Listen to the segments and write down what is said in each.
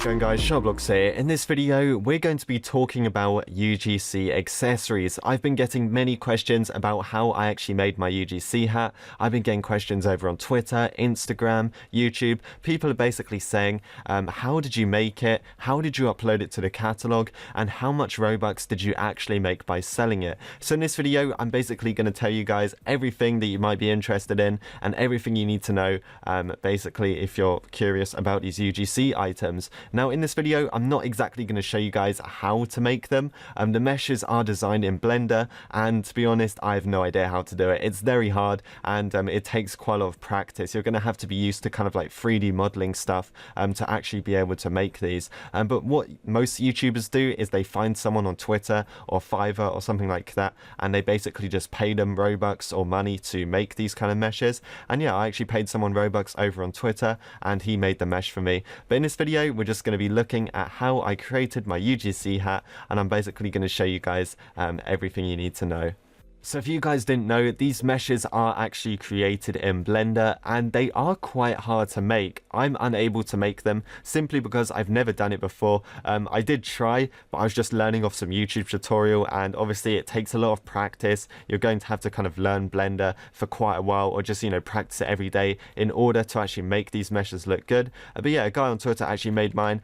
going, guys? SharkBlox here. In this video we're going to be talking about UGC accessories. I've been getting many questions about how I actually made my UGC hat. I've been getting questions over on Twitter, Instagram, YouTube. People are basically saying how did you make it, how did you upload it to the catalog, and how much Robux did you actually make by selling it. So in this video I'm basically going to tell you guys everything that you might be interested in and everything you need to know, basically, if you're curious about these UGC items. Now in this video I'm not exactly going to show you guys how to make them. The meshes are designed in Blender, and to be honest I have no idea how to do it. It's very hard, and it takes quite a lot of practice. You're going to have to be used to kind of like 3D modeling stuff to actually be able to make these. But what most YouTubers do is they find someone on Twitter or Fiverr or something like that, and they basically just pay them Robux or money to make these kind of meshes. And yeah, I actually paid someone Robux over on Twitter and he made the mesh for me. But in this video we're just going to be looking at how I created my UGC hat, and I'm basically going to show you guys everything you need to know. So if you guys didn't know, these meshes are actually created in Blender and they are quite hard to make. I'm unable to make them simply because I've never done it before. I did try, but I was just learning off some YouTube tutorial, and obviously it takes a lot of practice. You're going to have to kind of learn Blender for quite a while, or just, you know, practice it every day in order to actually make these meshes look good. But yeah, a guy on Twitter actually made mine.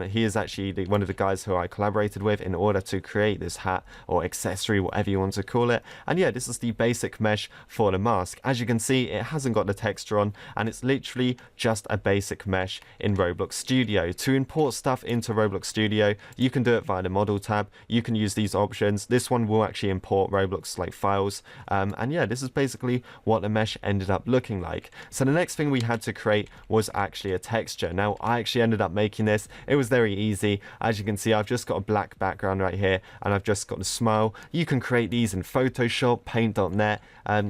He is actually one of the guys who I collaborated with in order to create this hat or accessory, whatever you want to call it. And yeah, this is the basic mesh for the mask. As you can see, it hasn't got the texture on, and it's literally just a basic mesh in Roblox Studio. To import stuff into Roblox Studio, you can do it via the model tab. You can use these options. This one will actually import Roblox like files. And yeah, this is basically what the mesh ended up looking like. So the next thing we had to create was actually a texture. Now I actually ended up making this. It was very easy. As you can see, I've just got a black background right here, and I've just got a smile. You can create these in Photoshop, paint.net.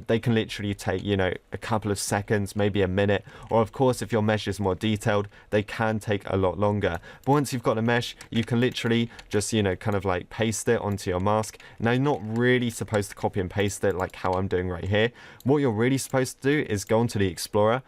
They can literally take, you know, a couple of seconds, maybe a minute, or of course if your mesh is more detailed they can take a lot longer. But once you've got a mesh, you can literally just, you know, kind of like paste it onto your mask. Now you're not really supposed to copy and paste it like how I'm doing right here. What you're really supposed to do is go onto the Explorer,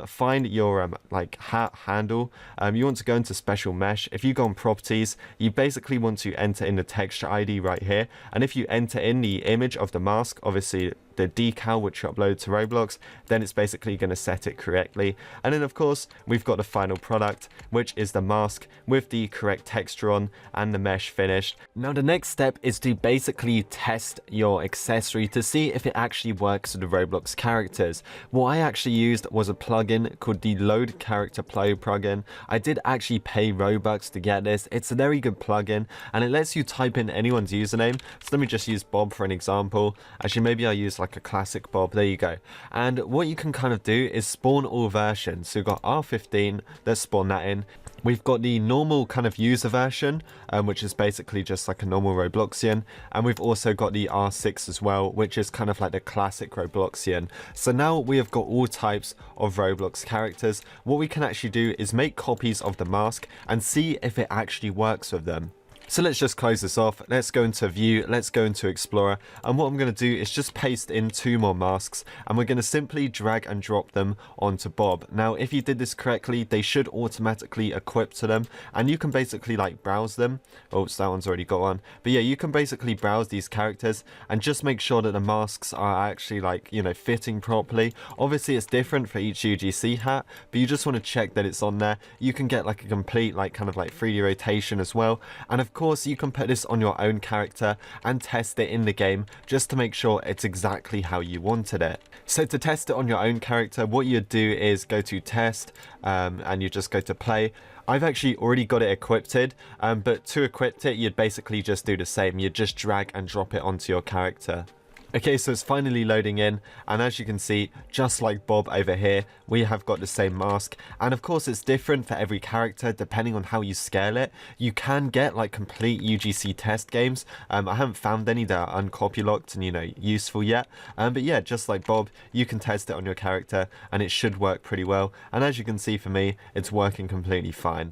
find your like hat handle. You want to go into special mesh. If you go on properties, you basically want to enter in the texture ID right here, and if you enter in the image of the mask, obviously the decal which you upload to Roblox, then it's basically going to set it correctly. And then of course we've got the final product, which is the mask with the correct texture on and the mesh finished. Now the next step is to basically test your accessory to see if it actually works with the Roblox characters. What I actually used was a plugin called the Load Character Play plugin. I did actually pay Robux to get this. It's a very good plugin, and it lets you type in anyone's username. So let me just use Bob for an example. Actually, maybe I'll use like a classic Bob. There you go. And what you can kind of do is spawn all versions. So we've got R15, let's spawn that in. We've got the normal kind of user version, which is basically just like a normal Robloxian, and we've also got the R6 as well, which is kind of like the classic Robloxian. So now we have got all types of Roblox characters. What we can actually do is make copies of the mask and see if it actually works with them. So let's just close this off. Let's go into View, let's go into Explorer, and what I'm going to do is just paste in 2 more masks, and we're going to simply drag and drop them onto Bob. Now if you did this correctly, they should automatically equip to them, and you can basically like browse them. Oops, that one's already got one. But yeah, you can basically browse these characters and just make sure that the masks are actually like, you know, fitting properly. Obviously it's different for each UGC hat, but you just want to check that it's on there. You can get like a complete like kind of like 3D rotation as well, and of course you can put this on your own character and test it in the game just to make sure it's exactly how you wanted it. So to test it on your own character, what you'd do is go to test, and you just go to play. I've actually already got it equipped, but to equip it you'd basically just do the same. You'd just drag and drop it onto your character. Okay, so it's finally loading in, and as you can see, just like Bob over here, we have got the same mask. And of course it's different for every character depending on how you scale it. You can get like complete UGC test games. I haven't found any that are uncopylocked and, you know, useful yet. But yeah, just like Bob, you can test it on your character and it should work pretty well. And as you can see, for me, it's working completely fine.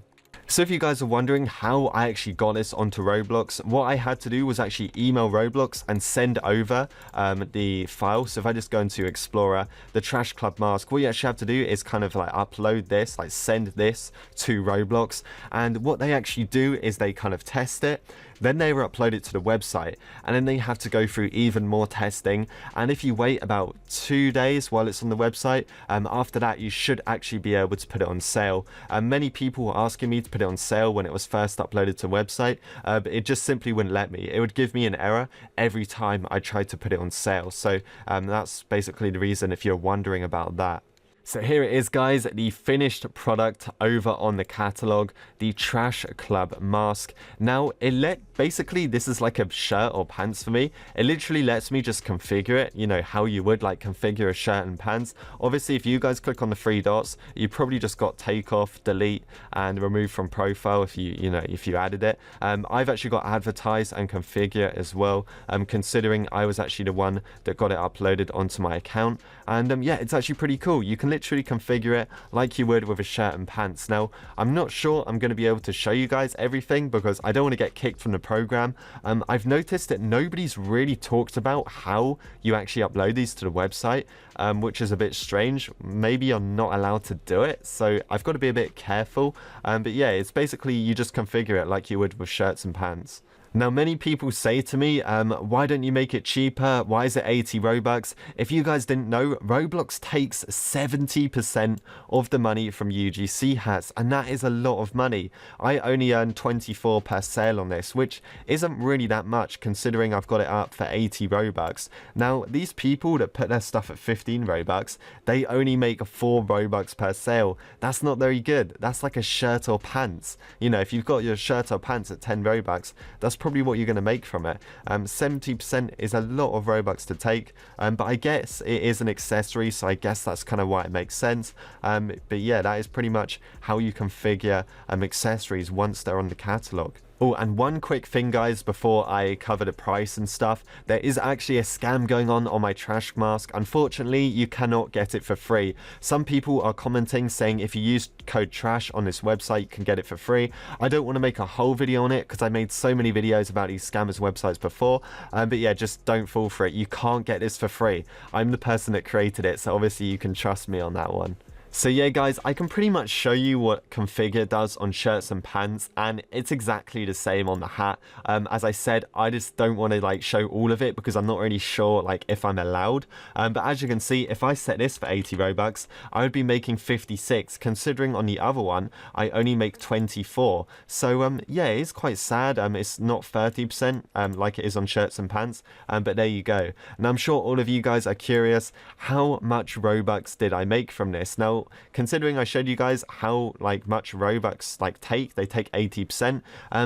So if you guys are wondering how I actually got this onto Roblox, what I had to do was actually email Roblox and send over the file. So if I just go into Explorer, the Trash Club mask, what you actually have to do is kind of like upload this, like send this to Roblox. And what they actually do is they kind of test it. Then they will upload it to the website, and then they have to go through even more testing. And if you wait about 2 days while it's on the website, after that you should actually be able to put it on sale. Many people were asking me to put it on sale when it was first uploaded to the website, but it just simply wouldn't let me. It would give me an error every time I tried to put it on sale. So that's basically the reason if you're wondering about that. So here it is, guys, the finished product over on the catalog, the Trash Club mask. Now, basically, this is like a shirt or pants for me. It literally lets me just configure it, you know, how you would like configure a shirt and pants. Obviously, if you guys click on the 3 dots, you probably just got take off, delete, and remove from profile if you added it. I've actually got advertise and configure as well, considering I was actually the one that got it uploaded onto my account. And yeah, it's actually pretty cool. You can literally configure it like you would with a shirt and pants. Now, I'm not sure I'm going to be able to show you guys everything because I don't want to get kicked from the program. I've noticed that nobody's really talked about how you actually upload these to the website, which is a bit strange. Maybe you're not allowed to do it, so I've got to be a bit careful. But yeah, it's basically you just configure it like you would with shirts and pants. Now, many people say to me, why don't you make it cheaper? Why is it 80 Robux? If you guys didn't know, Roblox takes 70% of the money from UGC hats, and that is a lot of money. I only earn 24 per sale on this, which isn't really that much considering I've got it up for 80 Robux. Now, these people that put their stuff at 15 Robux, they only make 4 Robux per sale. That's not very good. That's like a shirt or pants. You know, if you've got your shirt or pants at 10 Robux, that's probably what you're going to make from it. 70% is a lot of Robux to take, but I guess it is an accessory, so I guess that's kind of why it makes sense. But yeah, that is pretty much how you configure accessories once they're on the catalog. Oh, and one quick thing, guys, before I cover the price and stuff. There is actually a scam going on my trash mask. Unfortunately, you cannot get it for free. Some people are commenting saying if you use code TRASH on this website, you can get it for free. I don't want to make a whole video on it because I made so many videos about these scammers websites before. But yeah, just don't fall for it. You can't get this for free. I'm the person that created it, so obviously you can trust me on that one. So yeah, guys, I can pretty much show you what configure does on shirts and pants, and it's exactly the same on the hat. As I said, I just don't want to like show all of it because I'm not really sure like if I'm allowed. But as you can see, if I set this for 80 Robux, I would be making 56, considering on the other one, I only make 24. So yeah, it is quite sad. It's not 30% like it is on shirts and pants, but there you go. And I'm sure all of you guys are curious, how much Robux did I make from this? Now, considering I showed you guys how much Robux they take 80%,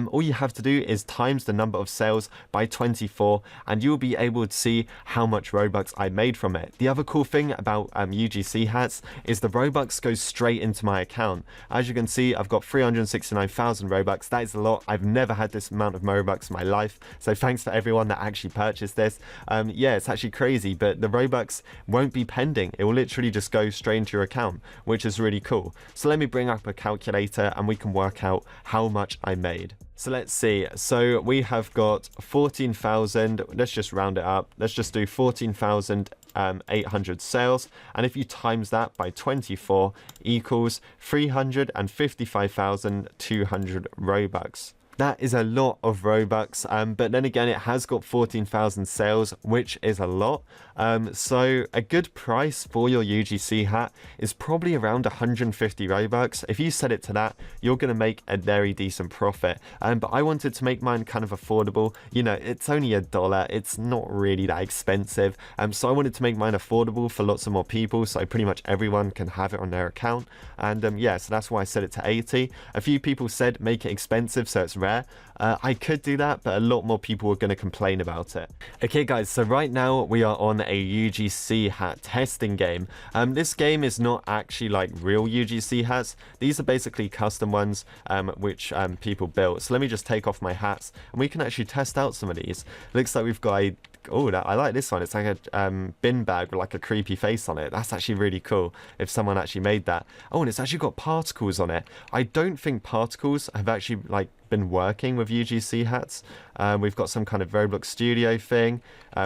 all you have to do is times the number of sales by 24 and you'll be able to see how much Robux I made from it. The other cool thing about UGC hats is the Robux goes straight into my account. As you can see, I've got 369,000 Robux. That is a lot. I've never had this amount of Robux in my life, so thanks for everyone that actually purchased this. Yeah, it's actually crazy, but the Robux won't be pending. It will literally just go straight into your account, which is really cool. So let me bring up a calculator and we can work out how much I made. So let's see. So we have got 14,000. Let's just round it up. Let's just do 14,800 sales. And if you times that by 24 equals 355,200 Robux. That is a lot of Robux, but then again, it has got 14,000 sales, which is a lot. So a good price for your UGC hat is probably around 150 Robux. If you set it to that, you're going to make a very decent profit. But I wanted to make mine kind of affordable. You know, it's only $1. It's not really that expensive. So I wanted to make mine affordable for lots of more people, so pretty much everyone can have it on their account. And yeah, so that's why I set it to 80. A few people said make it expensive so it's rare. I could do that, but a lot more people are going to complain about it. Okay guys, so right now we are on a UGC hat testing game. This game is not actually like real UGC hats. These are basically custom ones which people built. So let me just take off my hats and we can actually test out some of these. Looks like we've got a oh, I like this one. It's like a bin bag with like a creepy face on it. That's actually really cool if someone actually made that. Oh, and it's actually got particles on it. I don't think particles have actually like been working with UGC hats. We've got some kind of Roblox Studio thing.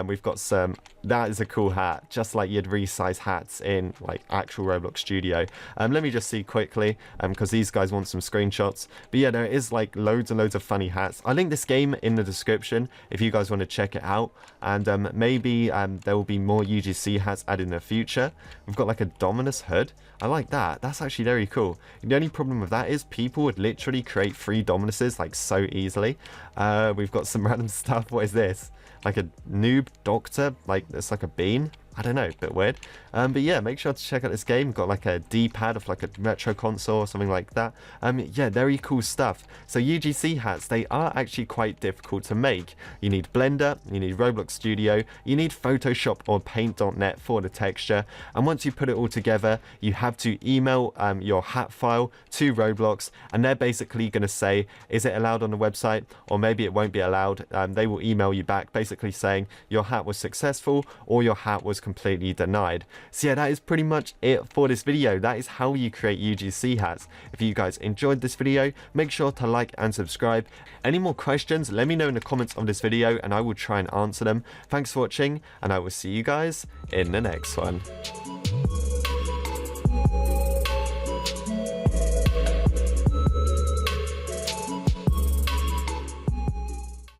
We've got some, that is a cool hat, just like you'd resize hats in like actual Roblox Studio. Let me just see quickly, because these guys want some screenshots. But yeah, there is like loads and loads of funny hats. I'll link this game in the description if you guys want to check it out. And maybe there will be more UGC hats added in the future. We've got like a Dominus hood. I like that. That's actually very cool. The only problem with that is people would literally create 3 Dominuses like so easily. We've got some random stuff. What is this? Like a noob doctor? Like it's like a bean? I don't know, a bit weird. But yeah, make sure to check out this game. Got like a D-pad of like a retro console or something like that. Yeah, very cool stuff. So UGC hats, they are actually quite difficult to make. You need Blender, you need Roblox Studio, you need Photoshop or Paint.net for the texture. And once you put it all together, you have to email your hat file to Roblox, and they're basically going to say, is it allowed on the website? Or maybe it won't be allowed. They will email you back basically saying your hat was successful or your hat was completely denied. So yeah, that is pretty much it for this video. That is how you create UGC hats. If you guys enjoyed this video, make sure to like and subscribe. Any more questions, let me know in the comments of this video and I will try and answer them. Thanks for watching, and I will see you guys in the next one.